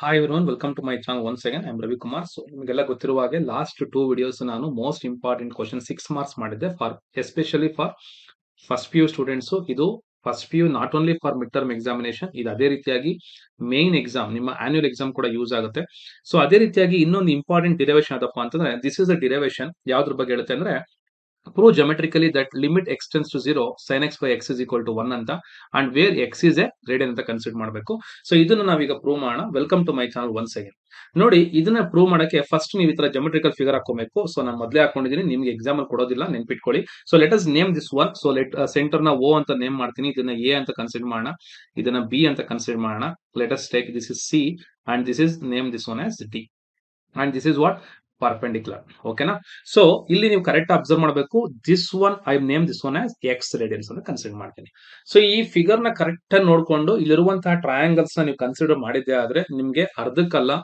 Hi everyone, welcome to my channel once again. I'm Ravi Kumar. So ನಿಮಗೆಲ್ಲ ಗೊತ್ತಿರುವ ಹಾಗೆ last 2 videos ನಾನು most important question 6 marks ಮಾಡಿದ್ದೆ for especially for first P U students. ಇದು first P U not only for mid term examination, ಇದು ಅದೇ ರೀತಿಯಾಗಿ main exam, ನಿಮ್ಮ ಆನ್ಯುವಲ್ ಎಕ್ಸಾಮ್ ಕೂಡ ಯೂಸ್ ಆಗುತ್ತೆ. ಸೊ ಅದೇ ರೀತಿಯಾಗಿ ಇನ್ನೊಂದು ಇಂಪಾರ್ಟೆಂಟ್ ಡಿರೈವೇಷನ್ ಅದಪ್ಪ ಅಂತಂದ್ರೆ ದಿಸ್ ಇಸ್ ಅ ಡಿರೈವೇಷನ್. ಯಾವ್ದ್ರ ಬಗ್ಗೆ ಹೇಳುತ್ತೆ ಅಂದ್ರೆ prove geometrically that limit x tends to 0 sin x by x is equal to 1 ಅಂತ and where x is a radian ಅಂತ ಕನ್ಸಿಡರ್ ಮಾಡಬೇಕು. ಸೊ ಇದನ್ನ ನಾವೀಗ ಪ್ರೂವ್ ಮಾಡೋಣ. Welcome to my channel once again. ನೋಡಿ, ಇದನ್ನ ಪ್ರೂವ್ ಮಾಡಕ್ಕೆ ಫಸ್ಟ್ ನೀವು ಈ ತರ ಜೊಮೆಟ್ರಿಕಲ್ ಫಿಗರ್ ಹಾಕೋಬೇಕು. ಸೊ ನಾನು ಮೊದಲೇ ಹಾಕೊಂಡಿದ್ದೀನಿ, ನಿಮ್ಗೆ ಎಕ್ಸಾಮ್ ಅಲ್ಲಿ ಕೊಡೋದಿಲ್ಲ, ನೆನ್ಪಿಟ್ಕೊಳ್ಳಿ. So let us name this one. So let centre ನ O ಅಂತ ನೇಮ್ ಮಾಡ್ತೀನಿ, ಇದನ್ನ A ಅಂತ ಕನ್ಸಿಡರ್ ಮಾಡೋಣ, ಇದನ್ನ B ಅಂತ ಕನ್ಸಿಡರ್ ಮಾಡೋಣ. Let us take this is C and this is name this one as D and this is what perpendicular. ಓಕೆನಾ? ಸೊ ಇಲ್ಲಿ ನೀವು ಕರೆಕ್ಟ್ ಅಬ್ಸರ್ವ್ ಮಾಡಬೇಕು. This one I name this one as X radians ಅಂತ consider ಮಾಡ್ತೀನಿ. So ಈ figure ನ correct ಆಗಿ ನೋಡ್ಕೊಂಡು ಇಲ್ಲಿರುವಂತಹ ಟ್ರಯಾಂಗಲ್ಸ್ ನ ನೀವು ಕನ್ಸಿಡರ್ ಮಾಡಿದ್ದೆ ಆದ್ರೆ ನಿಮ್ಗೆ ಅರ್ಧಕ್ಕಲ್ಲ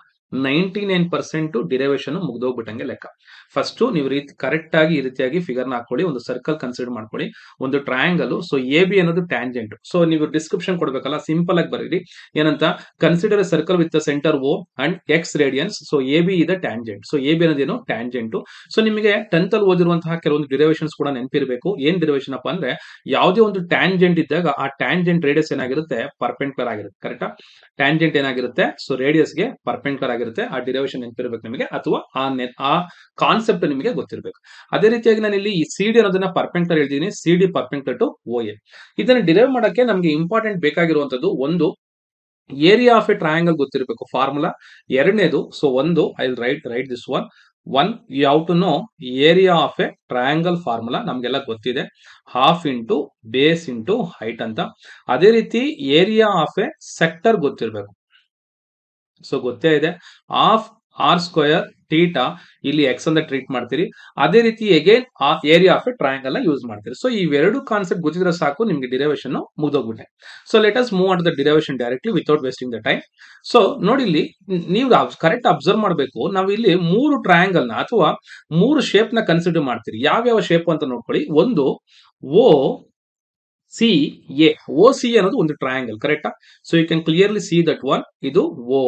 99% ಡಿರೈವೇಶನ್ ಮುಗ್ದೋಗ್ಬಿಟ್ಟಂಗೆ ಲೆಕ್ಕ. ಫಸ್ಟ್ ನೀವು ಕರೆಕ್ಟ್ ಆಗಿ ಈ ರೀತಿಯಾಗಿ ಫಿಗರ್ ನ ಹಾಕೊಳ್ಳಿ, ಒಂದು ಸರ್ಕಲ್ ಕನ್ಸಿಡರ್ ಮಾಡ್ಕೊಳ್ಳಿ, ಒಂದು ಟ್ರಯಾಂಗಲ್. ಸೊ ಎ ಬಿ ಅನ್ನೋದು ಟ್ಯಾಂಜೆಂಟ್. ಸೊ ನೀವು ಡಿಸ್ಕ್ರಿಪ್ಷನ್ ಕೊಡ್ಬೇಕಲ್ಲ, ಸಿಂಪಲ್ ಆಗಿ ಬರೀರಿ ಏನಂತ, consider a circle with centre O and x radians. So A B ಇದೆ ಟ್ಯಾಂಜೆಂಟ್. ಸೊ ಎ ಬಿ ಅನ್ನೋದೇನು ಟ್ಯಾಂಜೆಂಟ್. ಸೊ ನಿಮಗೆ 10th ಅಲ್ಲಿ ಓದಿರುವಂತಹ ಕೆಲವೊಂದು ಡಿರೈವೇಶನ್ಸ್ ಕೂಡ ನೆನಪಿರಬೇಕು. ಏನ್ ಡಿರೈವೇಶನ್ ಅಪ್ಪ ಅಂದ್ರೆ, ಯಾವುದೇ ಒಂದು ಟ್ಯಾಂಜೆಂಟ್ ಇದ್ದಾಗ ಆ ಟ್ಯಾಂಜೆಂಟ್ ರೇಡಿಯಸ್ ಏನಾಗಿರುತ್ತೆ, ಪರ್ಪೆಂಡಿಕ್ಯುಲರ್ ಆಗಿರುತ್ತೆ. ಕರೆಕ್ಟಾ? ಟ್ಯಾಂಜೆಂಟ್ ಏನಾಗಿರುತ್ತೆ, ಸೊ ರೇಡಿಯಸ್ ಗೆ ಪರ್ಪೆಂಡಿಕ್ಯುಲರ್ ಆಗಿರುತ್ತೆ. ಆ ಡಿರೈವೇಶನ್ ನೆನಪಿರಬೇಕು ನಿಮಗೆ, ಅಥವಾ ಆ ಕಾನ್ಸೆಪ್ಟ್ ನಿಮಗೆ ಗೊತ್ತಿರಬೇಕು. ಅದೇ ರೀತಿಯಾಗಿ ನಾನು ಇಲ್ಲಿ ಈ ಸಿ ಡಿ ಅನ್ನೋದನ್ನ ಪರ್ಪೆಂಡಿಕ್ಯುಲರ್ ಹೇಳ್ತೀನಿ, C D perpendicular to O A. ಇದನ್ನ ಡಿರೈವ್ ಮಾಡಕ್ಕೆ ನಮಗೆ ಇಂಪಾರ್ಟೆಂಟ್ ಬೇಕಾಗಿರುವಂತದ್ದು ಒಂದು ಏರಿಯಾ ಆಫ್ ಎ ಟ್ರಯಾಂಗಲ್ ಗೊತ್ತಿರಬೇಕು, ಫಾರ್ಮುಲಾ. ಎರಡನೇದು, ಸೊ ಒಂದು I write this one you have to know area of a triangle formula, ನಮ್ಗೆಲ್ಲ ಗೊತ್ತಿದೆ, half into base into height ಅಂತ. ಅದೇ ರೀತಿ ಏರಿಯಾ ಆಫ್ ಎ ಸೆಕ್ಟರ್ ಗೊತ್ತಿರಬೇಕು. ಸೊ ಗೊತ್ತೇ ಇದೆ, ಹಾಫ್ ಆರ್ ಸ್ಕ್ವೇರ್ ಥೀಟಾ, ಇಲ್ಲಿ ಎಕ್ಸ್ ಅಂತ ಟ್ರೀಟ್ ಮಾಡ್ತೀರಿ. ಅದೇ ರೀತಿ again area of a triangle use ಮಾಡ್ತೀರಿ. ಸೊ ಇವೆರಡು ಕಾನ್ಸೆಪ್ಟ್ ಗೊತ್ತಿದ್ರೆ ಸಾಕು, ನಿಮ್ಗೆ ಡಿರೈವೇಶನ್ ಮುಗ್ದೋಗ್ಬಿಟ್ಟೆ. So let us move on to the derivation directly without wasting the time. So ನೋಡಿ, ಇಲ್ಲಿ ನೀವು ಕರೆಕ್ಟ್ ಅಬ್ಸರ್ವ್ ಮಾಡಬೇಕು. ನಾವು ಇಲ್ಲಿ 3 ಟ್ರಯಾಂಗಲ್ ನ ಅಥವಾ 3 ಶೇಪ್ ನ ಕನ್ಸಿಡರ್ ಮಾಡ್ತೀರಿ. ಯಾವ್ಯಾವ ಶೇಪ್ ಅಂತ ನೋಡ್ಕೊಳ್ಳಿ. ಒಂದು O C A. O C ಅನ್ನೋದು ಒಂದು ಟ್ರಯಾಂಗಲ್, ಕರೆಕ್ಟಾ? So you can clearly see that one. ಇದು ಓ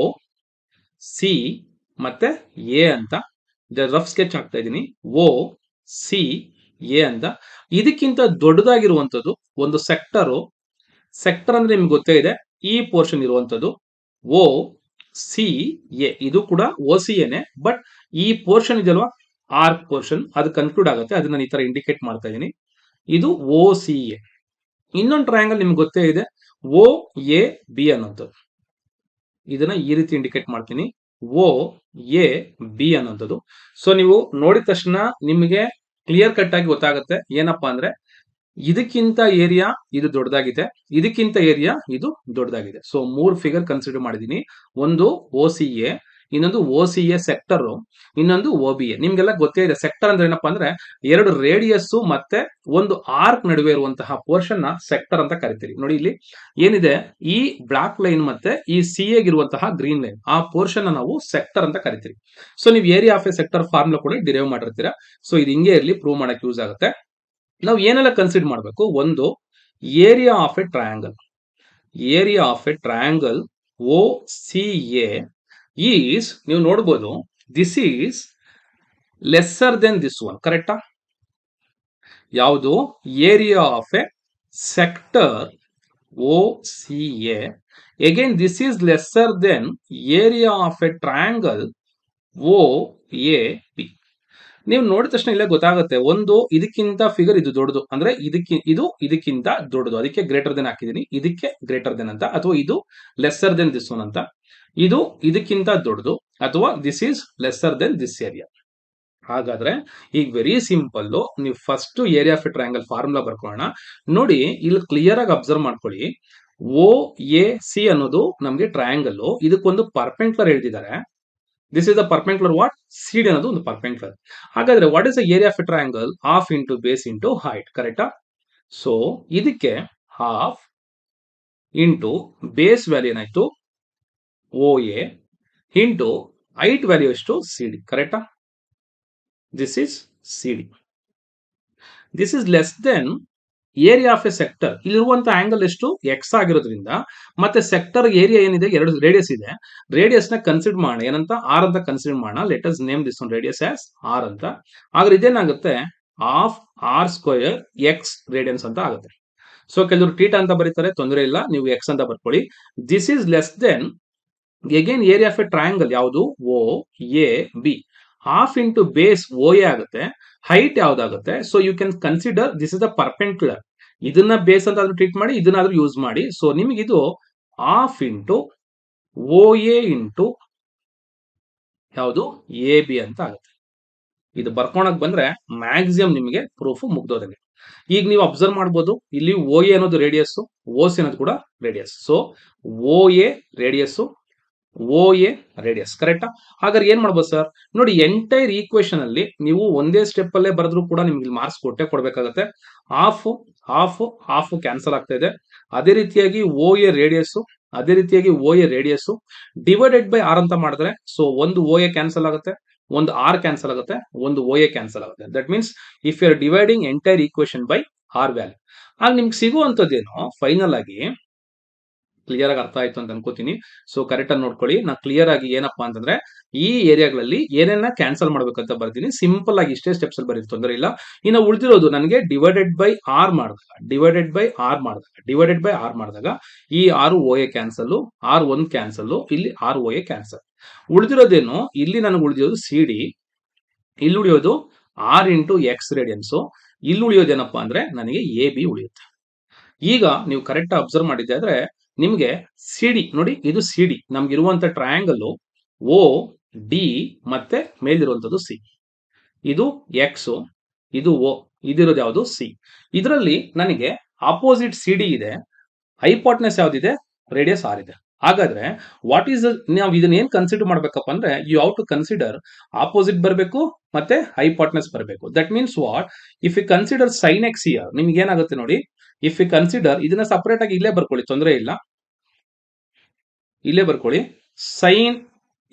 ಸಿ ಮತ್ತೆ ಎ ಅಂತ ರಫ್ ಸ್ಕೆಚ್ ಆಗ್ತಾ ಇದ್ದೀನಿ. ಓ ಸಿ ಎ ಅಂತ. ಇದಕ್ಕಿಂತ ದೊಡ್ಡದಾಗಿರುವಂತದ್ದು ಒಂದು ಸೆಕ್ಟರ್ ಅಂದ್ರೆ ನಿಮ್ಗೆ ಗೊತ್ತೇ ಇದೆ, ಈ ಪೋರ್ಷನ್ ಇರುವಂತದ್ದು ಓ ಸಿ ಎ. ಇದು ಕೂಡ ಓ ಸಿ ಎನೆ, ಬಟ್ ಈ ಪೋರ್ಷನ್ ಇದೆಯಲ್ವಾ, ಆರ್ಕ್ ಪೋರ್ಷನ್, ಅದು ಕನ್ಕ್ಲೂಡ್ ಆಗುತ್ತೆ. ಅದನ್ನ ನಾನು ಈ ತರ ಇಂಡಿಕೇಟ್ ಮಾಡ್ತಾ ಇದ್ದೀನಿ. ಇದು ಓ ಸಿ ಎ. ಇನ್ನೊಂದು ಟ್ರಯಾಂಗಲ್ ನಿಮ್ಗೆ ಗೊತ್ತೇ ಇದೆ, ಓ ಎ ಬಿ ಅನ್ನೋಂಥದ್ದು. ಇದನ್ನ ಈ ರೀತಿ ಇಂಡಿಕೇಟ್ ಮಾಡ್ತೀನಿ, ಓ ಎ ಬಿ ಅನ್ನೋಂಥದ್ದು. ಸೊ ನೀವು ನೋಡಿದ ತಕ್ಷಣ ನಿಮಗೆ ಕ್ಲಿಯರ್ ಕಟ್ ಆಗಿ ಗೊತ್ತಾಗುತ್ತೆ ಏನಪ್ಪಾ ಅಂದ್ರೆ, ಇದಕ್ಕಿಂತ ಏರಿಯಾ ಇದು ದೊಡ್ಡದಾಗಿದೆ, ಇದಕ್ಕಿಂತ ಏರಿಯಾ ಇದು ದೊಡ್ಡದಾಗಿದೆ. ಸೊ 3 ಫಿಗರ್ ಕನ್ಸಿಡರ್ ಮಾಡಿದೀನಿ. ಒಂದು ಓ ಸಿ ಎ, ಇನ್ನೊಂದು ಓ ಸಿ ಎ ಸೆಕ್ಟರ್, ಇನ್ನೊಂದು ಓ ಬಿ ಎ. ನಿಮ್ಗೆಲ್ಲ ಗೊತ್ತೇ ಇದೆ, ಸೆಕ್ಟರ್ ಅಂದ್ರೆ ಏನಪ್ಪಾ ಅಂದ್ರೆ 2 ರೇಡಿಯಸ್ ಮತ್ತೆ ಒಂದು ಆರ್ಕ್ ನಡುವೆ ಇರುವಂತಹ ಪೋರ್ಷನ್ ನ ಸೆಕ್ಟರ್ ಅಂತ ಕರಿತೀರಿ. ನೋಡಿ ಇಲ್ಲಿ ಏನಿದೆ, ಈ ಬ್ಲಾಕ್ ಲೈನ್ ಮತ್ತೆ ಈ ಸಿ ಎಗಿರುವಂತಹ ಗ್ರೀನ್ ಲೈನ್, ಆ ಪೋರ್ಷನ್ ನಾವು ಸೆಕ್ಟರ್ ಅಂತ ಕರಿತೀರಿ. ಸೊ ನೀವು area of a sector formula ಕೂಡ ಡಿರೈವ್ ಮಾಡಿರ್ತೀರಾ. ಸೊ ಇದು ಹಿಂಗೆ ಇರಲಿ, ಪ್ರೂವ್ ಮಾಡಕ್ಕೆ ಯೂಸ್ ಆಗುತ್ತೆ. ನಾವು ಏನೆಲ್ಲ ಕನ್ಸಿಡರ್ ಮಾಡಬೇಕು, ಒಂದು area of a triangle. Area of a triangle O C A is, ನೀವು ನೋಡಬಹುದು, this is lesser than this one. ಕರೆಕ್ಟಾ? ಯಾವುದು? Area of a sector O C A. Again this is lesser than area of a triangle O A B. ನೀವು ನೋಡಿದ ತಕ್ಷಣ ಇಲ್ಲೇ ಗೊತ್ತಾಗುತ್ತೆ, ಒಂದು ಇದಕ್ಕಿಂತ ಫಿಗರ್ ಇದು ದೊಡ್ಡದು ಅಂದ್ರೆ ಇದಕ್ಕಿಂತ ದೊಡ್ಡದು, ಅದಕ್ಕೆ ಗ್ರೇಟರ್ ದೆನ್ ಹಾಕಿದೀನಿ. ಇದಕ್ಕೆ ಗ್ರೇಟರ್ ದೆನ್ ಅಂತ, ಅಥವಾ ಇದು ಲೆಸ್ಸರ್ ದೆನ್ ದಿಸ್ ಒನ್ ಅಂತ. ಇದು ಇದಕ್ಕಿಂತ ದೊಡ್ಡದು, ಅಥವಾ this is lesser than this area. ಹಾಗಾದ್ರೆ ಈಗ ವೆರಿ ಸಿಂಪಲ್, ನೀವು first area of a triangle formula ಬರ್ಕೊಳ್ಳೋಣ. ನೋಡಿ, ಇಲ್ಲಿ ಕ್ಲಿಯರ್ ಆಗಿ ಅಬ್ಸರ್ವ್ ಮಾಡ್ಕೊಳ್ಳಿ. ಓ ಎ ಸಿ ಅನ್ನೋದು ನಮ್ಗೆ ಟ್ರಯಾಂಗಲ್, ಇದಕ್ಕೊಂದು ಪರ್ಪೆಂಡಿಕ್ಯುಲರ್ ಹೇಳ್ತಿದ್ದಾರೆ. This is the perpendicular what, C D ಅನ್ನೋದು ಒಂದು ಪರ್ಪೆಂಡಿಕ್ಯುಲರ್. ಹಾಗಾದ್ರೆ what is the area of a triangle? Half into base into height, ಕರೆಕ್ಟಾ? ಸೊ ಇದಕ್ಕೆ ಹಾಫ್ ಇಂಟು ಬೇಸ್ ವ್ಯಾಲ್ಯೂ ಏನಾಯ್ತು O A into height value ಎಷ್ಟು C D, ಕರೆಕ್ಟಾ? This is C D. This is less than area of a sector, ಇಲ್ಲಿರುವಂತ angle ಎಷ್ಟು x ಆಗಿರೋದ್ರಿಂದ ಮತ್ತೆ sector area ಏನಿದೆ, ಎರಡು ರೇಡಿಯಸ್ ಇದೆ, ರೇಡಿಯಸ್ ನ ಕನ್ಸಿಡರ್ ಮಾಡೋಣ, ಏನಂತ ಆರ್ ಅಂತ ಕನ್ಸಿಡರ್ ಮಾಡೋಣ. Let us name this one radius as r ಅಂತ. ಆದ್ರೆ ಇದೇನಾಗುತ್ತೆ, half r square x radians ಅಂತ ಆಗುತ್ತೆ. ಸೊ ಕೆಲವರು ಟೀಟಾ ಅಂತ ಬರೀತಾರೆ, ತೊಂದರೆ ಇಲ್ಲ, ನೀವು ಎಕ್ಸ್ ಅಂತ ಬರ್ಕೊಳ್ಳಿ. This is less than again area of a triangle ಯಾವುದು, O A B, half into base O A ಆಗುತ್ತೆ, ಹೈಟ್ ಯಾವ್ದಾಗುತ್ತೆ, so you can consider this is the perpendicular. ಇದನ್ನ ಬೇಸ್ ಅಂತ ಟ್ರೀಟ್ ಮಾಡಿ, ಇದನ್ನಾದ್ರೂ ಯೂಸ್ ಮಾಡಿ. ಸೊ ನಿಮಗೆ ಇದು half into O A into ಯಾವುದು ಎ ಬಿ ಅಂತ ಆಗುತ್ತೆ. ಇದು ಬರ್ಕೊಳಕ್ ಬಂದ್ರೆ ಮ್ಯಾಕ್ಸಿಮಮ್ ನಿಮಗೆ ಪ್ರೂಫ್ ಮುಗ್ದೋದಂಗೆ. ಈಗ ನೀವು ಅಬ್ಸರ್ವ್ ಮಾಡ್ಬೋದು, ಇಲ್ಲಿ ಓ ಎ ಅನ್ನೋದು ರೇಡಿಯಸ್, ಓ ಸಿ ಅನ್ನೋದು ಕೂಡ radius. So O A radius, O A radius, ಕರೆಕ್ಟಾ? ಹಾಗಾದ್ರೆ ಏನ್ ಮಾಡ್ಬೋದು ಸರ್, ನೋಡಿ ಎಂಟೈರ್ ಈಕ್ವೇಶನ್ ಅಲ್ಲಿ ನೀವು ಒಂದೇ ಸ್ಟೆಪ್ ಅಲ್ಲೇ ಬರೆದ್ರು ಕೂಡ ನಿಮ್ಗೆ ಮಾರ್ಕ್ಸ್ ಕೊಟ್ಟೆ ಕೊಡ್ಬೇಕಾಗತ್ತೆ. ಹಾಫ್ ಹಾಫ್ ಹಾಫ್ ಕ್ಯಾನ್ಸಲ್ ಆಗ್ತಾ ಇದೆ. ಅದೇ ರೀತಿಯಾಗಿ ಓ ಎ ರೇಡಿಯಸ್, ಅದೇ ರೀತಿಯಾಗಿ O A radius divided by r ಅಂತ ಮಾಡಿದ್ರೆ, ಸೊ ಒಂದು ಓ ಎ ಕ್ಯಾನ್ಸಲ್ ಆಗುತ್ತೆ, ಒಂದು ಆರ್ ಕ್ಯಾನ್ಸಲ್ ಆಗುತ್ತೆ, ಒಂದು ಓ ಎ ಕ್ಯಾನ್ಸಲ್ ಆಗುತ್ತೆ. That means if you are dividing entire equation by r value, ಆಗ ನಿಮ್ಗೆ ಸಿಗುವಂತದ್ದೇನು ಫೈನಲ್ ಆಗಿ ಕ್ಲಿಯರ್ ಆಗಿ ಅರ್ಥ ಆಯ್ತು ಅಂತ ಅನ್ಕೋತೀನಿ. ಸೊ ಕರೆಕ್ಟ್ ಆಗಿ ನೋಡ್ಕೊಳ್ಳಿ. ನಾ ಕ್ಲಿಯರ್ ಆಗಿ ಏನಪ್ಪಾ ಅಂತಂದ್ರೆ ಈ ಏರಿಯಾಗಳಲ್ಲಿ ಏನೇನ ಕ್ಯಾನ್ಸಲ್ ಮಾಡ್ಬೇಕಂತ ಬರ್ತೀನಿ. ಸಿಂಪಲ್ ಆಗಿ ಇಷ್ಟೇ ಸ್ಟೆಪ್ಸ್ ಅಲ್ಲಿ ಬರೀರಿ, ತೊಂದರೆ ಇಲ್ಲ. ಇನ್ನು ಉಳಿದಿರೋದು ನನಗೆ ಡಿವೈಡೆಡ್ ಬೈ ಆರ್ ಮಾಡಿದಾಗ, ಡಿವೈಡೆಡ್ ಬೈ ಆರ್ ಮಾಡಿದಾಗ, ಡಿವೈಡೆಡ್ ಬೈ ಆರ್ ಮಾಡಿದಾಗ ಈ ಆರು ಓ ಎ ಕ್ಯಾನ್ಸಲ್, ಆರ್ ಒಂದು ಕ್ಯಾನ್ಸಲ್, ಇಲ್ಲಿ ಆರ್ ಓ ಎ ಕ್ಯಾನ್ಸಲ್. ಉಳಿದಿರೋದೇನು, ಇಲ್ಲಿ ನನಗೆ ಉಳಿದಿರೋದು ಸಿ ಡಿ, ಇಲ್ಲಿ ಉಳಿಯೋದು ಆರ್ ಇಂಟು ಎಕ್ಸ್ ರೇಡಿಯನ್ಸು, ಇಲ್ಲಿ ಉಳಿಯೋದೇನಪ್ಪಾ ಅಂದ್ರೆ ನನಗೆ ಎ ಬಿ ಉಳಿಯುತ್ತೆ. ಈಗ ನೀವು ಕರೆಕ್ಟ್ ಅಬ್ಸರ್ವ್ ಮಾಡಿದ್ದೆ ಆದ್ರೆ ನಿಮ್ಗೆ ಸಿ ಡಿ ನೋಡಿ, ಇದು ಸಿ ಡಿ ನಮ್ಗಿರುವಂತ ಟ್ರಯಾಂಗಲ್ ಓ ಡಿ ಮತ್ತೆ ಮೇಲಿರುವಂತದ್ದು ಸಿ, ಇದು ಎಕ್ಸ್, ಇದು ಓ, ಇದಿರೋದು ಯಾವುದು ಸಿ. ಇದರಲ್ಲಿ ನನಗೆ ಆಪೋಸಿಟ್ ಸಿ ಡಿ ಇದೆ, ಹೈಪಾಟ್ನೆಸ್ ಯಾವ್ದಿದೆ, ರೇಡಿಯಸ್ ಆರ್ ಇದೆ. ಹಾಗಾದ್ರೆ ವಾಟ್ ಈಸ್, ನಾವು ಇದನ್ನ ಏನ್ ಕನ್ಸಿಡರ್ ಮಾಡ್ಬೇಕಪ್ಪ ಅಂದ್ರೆ you have to consider opposite ಬರಬೇಕು ಮತ್ತೆ ಹೈಪಾಟ್ನೆಸ್ ಬರಬೇಕು. That means what, if you consider sine x here ನಿಮ್ಗೆ ಏನಾಗುತ್ತೆ ನೋಡಿ, ಇಫ್ ಯು ಕನ್ಸಿಡರ್ ಇದನ್ನ ಸಪರೇಟ್ ಆಗಿ ಇಲ್ಲೇ ಬರ್ಕೊಳ್ಳಿ, ತೊಂದರೆ ಇಲ್ಲ, ಇಲ್ಲೇ ಬರ್ಕೊಳ್ಳಿ ಸೈನ್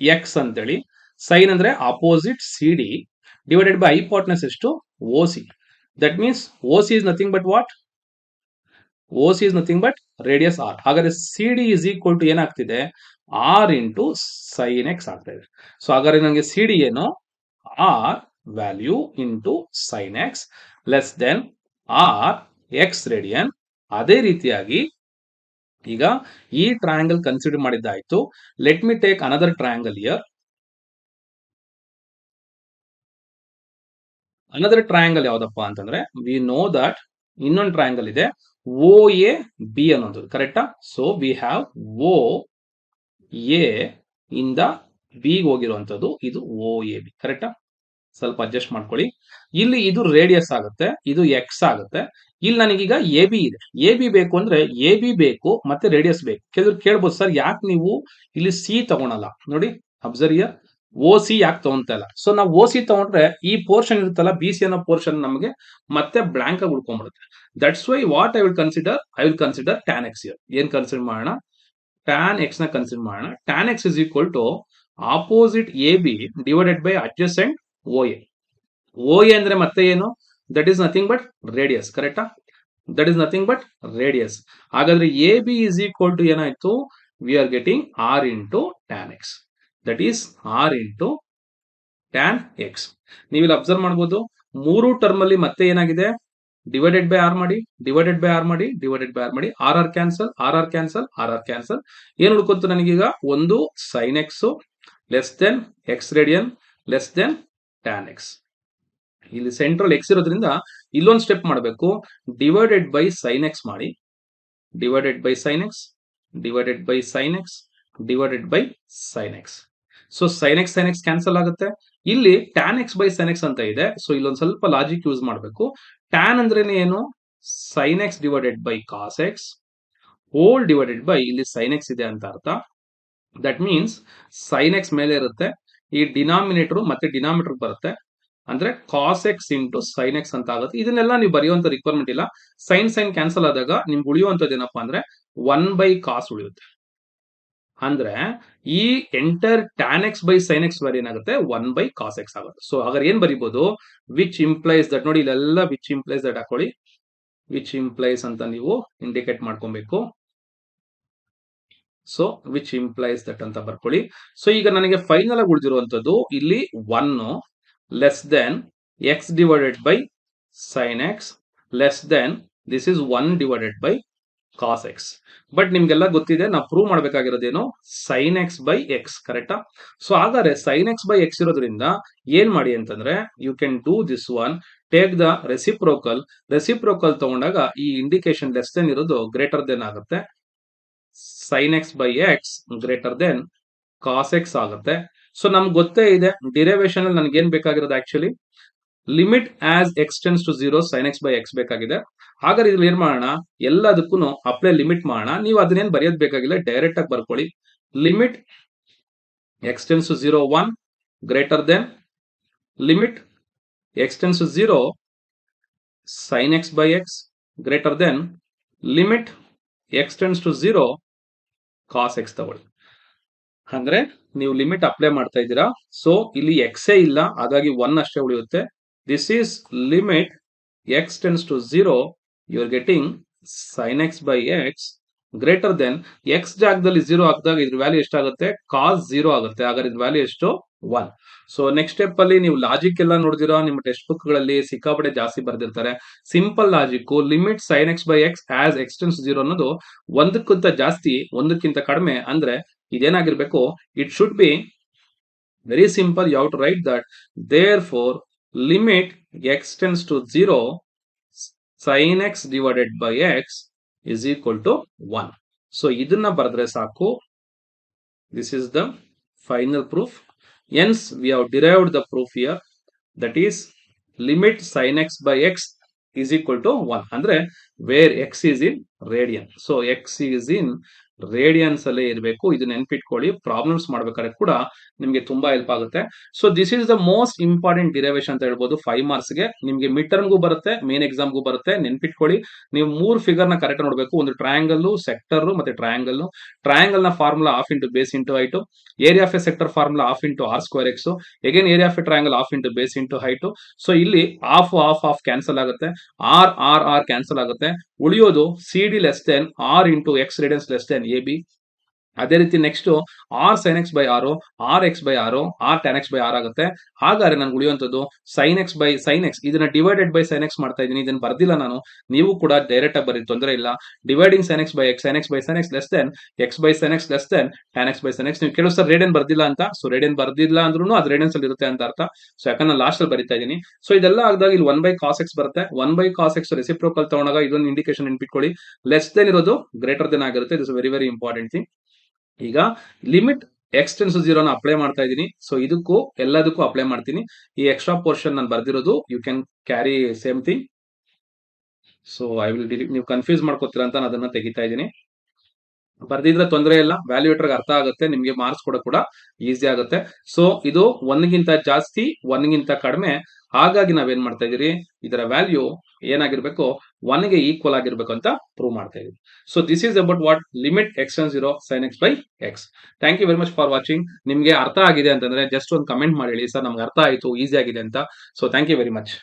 ಎಕ್ಸ್ ಅಂತೇಳಿ. ಸೈನ್ ಅಂದ್ರೆ opposite C D divided by hypotenuse ಎಷ್ಟು, O C. That means O C is nothing but what, O C is nothing but radius r. ಹಾಗಾದ್ರೆ C D is equal to ಏನಾಗ್ತಿದೆ, r into sine x ಆಗ್ತಾ ಇದೆ. So ಹಾಗಾದ್ರೆ ನನಗೆ C D ಏನು, r value into sine x less than r x radian. ಅದೇ ರೀತಿಯಾಗಿ ಈಗ ಈ ಟ್ರಯಾಂಗಲ್ ಕನ್ಸಿಡರ್ ಮಾಡಿದ್ದಾಯ್ತು. Let me take another triangle here. Another triangle ಯಾವ್ದಪ್ಪ ಅಂತಂದ್ರೆ ವಿ ನೋ ದಟ್ ಇನ್ನೊಂದು ಟ್ರಯಾಂಗಲ್ ಇದೆ ಓ ಎ ಬಿ ಅನ್ನೋದು, ಕರೆಕ್ಟಾ? So we have O A ಇಂದ ಬಿ ಹೋಗಿರುವಂತದ್ದು, ಇದು ಓ ಎ ಬಿ, ಕರೆಕ್ಟಾ? ಸ್ವಲ್ಪ ಅಡ್ಜಸ್ಟ್ ಮಾಡ್ಕೊಳ್ಳಿ. ಇಲ್ಲಿ ಇದು ರೇಡಿಯಸ್ ಆಗುತ್ತೆ, ಇದು ಎಕ್ಸ್ ಆಗುತ್ತೆ. ಇಲ್ಲಿ ನನಗೀಗ ಎ ಬಿ ಇದೆ, ಎ ಬಿ ಬೇಕು ಅಂದ್ರೆ ಎ ಬಿ ಬೇಕು ಮತ್ತೆ ರೇಡಿಯಸ್ ಬೇಕು. ಕೆಲವರು ಕೇಳ್ಬೋದು ಸರ್ ಯಾಕೆ ನೀವು ಇಲ್ಲಿ ಸಿ ತಗೊಳಲ್ಲ, ನೋಡಿ ಅಬ್ಸರ್ವ್ ಇಯರ್, ಓ ಸಿ ಯಾಕೆ ತಗೊಂತ ಇಲ್ಲ. ಸೊ ನಾವು ಓ ಸಿ ತಗೊಂಡ್ರೆ ಈ ಪೋರ್ಷನ್ ಇರುತ್ತಲ್ಲ ಬಿ ಸಿ ಅನ್ನೋ ಪೋರ್ಷನ್ ನಮಗೆ ಮತ್ತೆ ಬ್ಲಾಂಕ್ ಆಗಿ ಉಳ್ಕೊಂಡ್ಬಿಡುತ್ತೆ. That's why what I will consider tan x here. ಏನ್ ಕನ್ಸಿಡರ್ ಮಾಡೋಣ, ಟ್ಯಾನ್ ಎಕ್ಸ್ ನ ಕನ್ಸಿಡರ್ ಮಾಡೋಣ. Tan x is equal to opposite A B divided by adjacent O A. O A ಅಂದ್ರೆ ಮತ್ತೆ ಏನು, that is nothing but radius, ಕರೆಕ್ಟಾ? That is nothing but radius. ಹಾಗಾದ್ರೆ A B is equal to ಏನಾಯ್ತು, we are getting r into tan x, that is r into tan X. ನೀವಿಲ್ಲಿ observe ಮಾಡ್ಬೋದು, ಮೂರು term ಅಲ್ಲಿ ಮತ್ತೆ ಏನಾಗಿದೆ, ಡಿವೈಡೆಡ್ ಬೈ ಆರ್ ಮಾಡಿ, ಡಿವೈಡೆಡ್ ಬೈ ಆರ್ ಮಾಡಿ, ಡಿವೈಡೆಡ್ ಬೈ ಆರ್ ಮಾಡಿ, r r cancel, r r cancel, r r cancel. ಏನ್ ಉಳ್ಕೊಂತು ನನಗೀಗ, ಒಂದು sine x less than x radian less than tan x. ಇಲ್ಲಿ ಸೆಂಟ್ರಲ್ ಎಕ್ಸ್ ಇರೋದ್ರಿಂದ ಇಲ್ಲೊಂದು ಸ್ಟೆಪ್ ಮಾಡಬೇಕು, ಡಿವೈಡೆಡ್ ಬೈ ಸೈನ್ ಎಕ್ಸ್ ಮಾಡಿ, divided by sine x, divided by sine x, divided by sine x. So sine x cancel ಆಗುತ್ತೆ. ಇಲ್ಲಿ tan x by sine x ಅಂತ ಇದೆ. So ಇಲ್ಲೊಂದು ಸ್ವಲ್ಪ ಲಾಜಿಕ್ ಯೂಸ್ ಮಾಡಬೇಕು. ಟ್ಯಾನ್ ಅಂದ್ರೆ ಏನು, sine x divided by cos x whole divided by ಇಲ್ಲಿ ಸೈನ್ ಎಕ್ಸ್ ಇದೆ ಅಂತ ಅರ್ಥ. ದಟ್ ಮೀನ್ಸ್ ಸೈನ್ ಎಕ್ಸ್ ಮೇಲೆ ಇರುತ್ತೆ, ಈ ಡಿನಾಮಿನೇಟರ್ ಮತ್ತೆ ಡಿನಾಮಿನೇಟರ್ ಬರುತ್ತೆ, ಅಂದ್ರೆ cos x into sine x ಅಂತ ಆಗುತ್ತೆ. ಇದನ್ನೆಲ್ಲ ನೀವು ಬರೆಯುವಂತ ರಿಕ್ವೈರ್ಮೆಂಟ್ ಇಲ್ಲ. ಸೈನ್ ಕ್ಯಾನ್ಸಲ್ ಆದಾಗ ನಿಮ್ಗೆ ಉಳಿಯುವಂತದ್ದು ಏನಪ್ಪಾ ಅಂದ್ರೆ ಒನ್ ಬೈ ಕಾಸ್ ಉಳಿಯುತ್ತೆ. ಅಂದ್ರೆ ಈ enter tan x by sine X value ಏನಾಗುತ್ತೆ, ಒನ್ ಬೈ ಕಾಸ್ ಎಕ್ಸ್ ಆಗುತ್ತೆ. ಸೊ ಹಾಗಾದ್ರೆ ಏನ್ ಬರೀಬಹುದು, ವಿಚ್ ಇಂಪ್ಲೈಸ್ ದಟ್, ನೋಡಿ ಇಲ್ಲೆಲ್ಲ ವಿಚ್ ಇಂಪ್ಲೈಸ್ ದಟ್ ಹಾಕೊಳ್ಳಿ, ವಿಚ್ ಇಂಪ್ಲೈಸ್ ಅಂತ ನೀವು ಇಂಡಿಕೇಟ್ ಮಾಡ್ಕೊಬೇಕು. ಸೊ ವಿಚ್ ಇಂಪ್ಲೈಸ್ ದಟ್ ಅಂತ ಬರ್ಕೊಳ್ಳಿ. ಸೊ ಈಗ ನನಗೆ ಫೈನಲ್ ಆಗಿ ಉಳಿದಿರುವಂತದ್ದು ಇಲ್ಲಿ 1 less than x divided by sine x less than this is 1 divided by cos x. But ನಿಮ್ಗೆಲ್ಲ ಗೊತ್ತಿದೆ, ನಾವು ಪ್ರೂವ್ ಮಾಡ್ಬೇಕಾಗಿರೋದೇನು ಸೈನ್ ಎಕ್ಸ್ ಬೈ ಎಕ್ಸ್, ಕರೆಕ್ಟಾ? ಸೊ ಹಾಗಾದ್ರೆ ಸೈನ್ ಎಕ್ಸ್ ಬೈ ಎಕ್ಸ್ ಇರೋದ್ರಿಂದ ಏನ್ ಮಾಡಿ ಅಂತಂದ್ರೆ you can do this one, take the reciprocal. Reciprocal ತಗೊಂಡಾಗ ಈ ಇಂಡಿಕೇಶನ್ ಲೆಸ್ ದೆನ್ ಇರೋದು ಗ್ರೇಟರ್ ದೆನ್ ಆಗುತ್ತೆ. Sine x by x greater than cos x ಆಗುತ್ತೆ. ಸೊ ನಮ್ಗೆ ಗೊತ್ತೇ ಇದೆ ಡಿರೈವೇಶನ್ ಅಲ್ಲಿ ನನ್ಗೆ ಏನ್ ಬೇಕಾಗಿರೋದು actually limit as x tends to 0 sine x by x ಬೇಕಾಗಿದೆ. ಹಾಗಾದ್ರೆ ಇದ್ರಲ್ಲಿ ಏನ್ ಮಾಡೋಣ, ಎಲ್ಲದಕ್ಕೂ ಅಪ್ಲೈ ಲಿಮಿಟ್ ಮಾಡೋಣ. ನೀವು ಅದನ್ನೇನ್ ಬರೆಯೋದ್ ಬೇಕಾಗಿಲ್ಲ, ಡೈರೆಕ್ಟ್ ಆಗಿ ಬರ್ಕೊಳ್ಳಿ. Limit x tends to 0 1 greater than limit x tends to 0 sine x by x greater than limit x tends to 0 cos x ತಗೊಳ್ಳಿ. ಅಂದ್ರೆ ನೀವು ಲಿಮಿಟ್ ಅಪ್ಲೈ ಮಾಡ್ತಾ ಇದ್ದೀರಾ. ಸೊ ಇಲ್ಲಿ ಎಕ್ಸ್ ಇಲ್ಲ, ಹಾಗಾಗಿ 1 ಅಷ್ಟೇ ಉಳಿಯುತ್ತೆ. This is limit x tends to 0, you are getting sine x by x greater than x ಜಾಗದಲ್ಲಿ 0 ಹಾಕಿದಾಗ ಇದ್ರ ವ್ಯಾಲ್ಯೂ ಎಷ್ಟಾಗುತ್ತೆ, ಕಾಸ್ 0 ಆಗುತ್ತೆ. ಹಾಗಾದ್ರೆ ಇದ್ರ ವ್ಯಾಲ್ಯೂ ಎಷ್ಟು 1. ಸೊ ನೆಕ್ಸ್ಟ್ ಸ್ಟೆಪ್ ಅಲ್ಲಿ ನೀವು ಲಾಜಿಕ್ ಎಲ್ಲ ನೋಡಿದಿರಾ, ನಿಮ್ಮ ಟೆಕ್ಸ್ಟ್ ಬುಕ್ ಗಳಲ್ಲಿ ಸಿಕ್ಕಾಪಟ್ಟೆ ಜಾಸ್ತಿ ಬರ್ದಿರ್ತಾರೆ. Simple logic, limit sine x by x as x tends 0 ಅನ್ನೋದು 1ಕ್ಕಿಂತ ಜಾಸ್ತಿ 1ಕ್ಕಿಂತ ಕಡಿಮೆ ಅಂದ್ರೆ ಇದೇನಾಗಿರ್ಬೇಕು, it should be very simple. You have to write that therefore limit x tends to 0 sin x divided by x is equal to 1. So ಇದನ್ನ ಬರೆದ್ರೆ ಸಾಕು. This is the final proof. Hence we have derived the proof here, that is limit sin x by x is equal to 1 ಅಂದ್ರೆ where x is in radian. So x is in radiance ಅಲ್ಲೇ ಇರಬೇಕು. ಇದು ನೆನ್ಪಿಟ್ಕೊಳ್ಳಿ, problems ಮಾಡ್ಬೇಕಾದ್ರೆ ಕೂಡ ನಿಮ್ಗೆ ತುಂಬಾ help ಆಗುತ್ತೆ. So this is the most important derivation ಅಂತ ಹೇಳ್ಬೋದು 5 marks ಗೆ. ನಿಮ್ಗೆ ಮಿಡ್ ಟರ್ಮ್ಗೂ ಬರುತ್ತೆ, ಮೇನ್ ಎಕ್ಸಾಮ್ಗೂ ಬರುತ್ತೆ. ನೆನ್ಪಿಟ್ಕೊಳ್ಳಿ, ನೀವು 3 ಫಿಗರ್ ನ ಕರೆಕ್ಟ್ ನೋಡ್ಬೇಕು. ಒಂದು ಟ್ರಯಾಂಗಲ್, ಸೆಕ್ಟರ್ ಮತ್ತೆ ಟ್ರಯಾಂಗಲ್. ಟ್ರಯಾಂಗಲ್ ನ formula half into base into height. Area of a sector formula half into r square x. Again area of a triangle half into base into height. So ಇಲ್ಲಿ half half half cancel ಆಗುತ್ತೆ, r r r cancel ಆಗುತ್ತೆ. ಉಳಿಯೋದು C D less than r into x radians less than A B. ಅದೇ ರೀತಿ next r sine x by r, R X by r, r tan x by r ಆಗುತ್ತೆ. ಹಾಗಾದ್ರೆ ನನ್ಗೆ ಉಳಿಯುವಂತದ್ದು sine x by sine x. ಇದನ್ನ divided by sine x ಮಾಡ್ತಾ ಇದ್ದೀನಿ, ಇದನ್ನ ಬರ್ದಿಲ್ಲ ನಾನು, ನೀವು ಕೂಡ ಡೈರೆಕ್ಟ್ ಆಗಿ ಬರೀ, ತೊಂದರೆ ಇಲ್ಲ. Dividing sine x by x, sine x by sine x less than x by sine x less than tan x by sine x. ನೀವು ಕೆಲವು ಸರ್ ರೇಡಿಯನ್ ಬರ್ದಿಲ್ಲ ಅಂತ, ಸೊ ರೇಡಿಯನ್ ಬರ್ದಿಲ್ಲ ಅಂದ್ರೂ ಅದು ರೇಡಿಯನ್ಸ್ ಅಲ್ಲಿ ಇರುತ್ತೆ ಅಂತ ಅರ್ಥ. ಸೊ ಯಾಕಂದ್ರೆ ಲಾಸ್ಟ್ ಅಲ್ಲಿ ಬರಿತಾ ಇದ್ದೀನಿ. ಸೊ ಇದೆಲ್ಲ ಆಗದಾಗ ಇಲ್ಲಿ 1 ಬೈ ಕಾಸ್ ಎಕ್ಸ್ ಬರುತ್ತೆ. 1 ಬೈ ಕಾಸ್ ಎಕ್ಸ್ ರೆಸಿಪ್ರೋಕಲ್ ತಗೊಂಡಾಗ ಇದೊಂದು ಇಂಡಿಕೇಶನ್ ನೆನ್ಪಿಟ್ಕೊಳ್ಳಿ, ಲೆಸ್ ದೆನ್ ಇರೋದು ಗ್ರೇಟರ್ ದೆನ್ ಆಗಿರುತ್ತೆ. This very very important thing. ಈಗ ಲಿಮಿಟ್ ಎಕ್ಸ್ ಟೆನ್ಸ್ 0 ಅಪ್ಲೈ ಮಾಡ್ತಾ ಇದ್ದೀನಿ. ಸೊ ಇದಕ್ಕೂ ಎಲ್ಲದಕ್ಕೂ ಅಪ್ಲೈ ಮಾಡ್ತೀನಿ. ಈ ಎಕ್ಸ್ಟ್ರಾ ಪೋರ್ಷನ್ ನಾನು ಬರ್ದಿರೋದು you can carry same thing. So I will delete, ನೀವು ಕನ್ಫ್ಯೂಸ್ ಮಾಡ್ಕೋತೀರಾ ಅಂತ ನಾನು ಅದನ್ನ ತೆಗಿತಾ ಇದ್ದೀನಿ. ಬರ್ದಿದ್ರೆ ತೊಂದರೆ ಇಲ್ಲ, ವ್ಯಾಲ್ಯೂಟರ್ ಅರ್ಥ ಆಗುತ್ತೆ, ನಿಮ್ಗೆ ಮಾರ್ಕ್ಸ್ ಕೂಡ ಈಸಿ ಆಗುತ್ತೆ. ಸೊ ಇದು 1ಗಿಂತ ಜಾಸ್ತಿ 1ಗಿಂತ ಕಡಿಮೆ, ಹಾಗಾಗಿ ನಾವೇನ್ ಮಾಡ್ತಾ ಇದೀರಿ, ಇದರ ವ್ಯಾಲ್ಯೂ ಏನಾಗಿರ್ಬೇಕು 1ಗೆ ಈಕ್ವಲ್ ಆಗಿರ್ಬೇಕು ಅಂತ ಪ್ರೂವ್ ಮಾಡ್ತಾ ಇದೀವಿ. So this is about what limit x tends 0 sine x by x. Thank you very much for watching. ನಿಮ್ಗೆ ಅರ್ಥ ಆಗಿದೆ ಅಂತಂದ್ರೆ ಜಸ್ಟ್ ಒಂದು ಕಮೆಂಟ್ ಮಾಡಿ ಹೇಳಿ, ಸರ್ ನಮ್ಗೆ ಅರ್ಥ ಆಯ್ತು, ಈಸಿ ಆಗಿದೆ ಅಂತ. So thank you very much.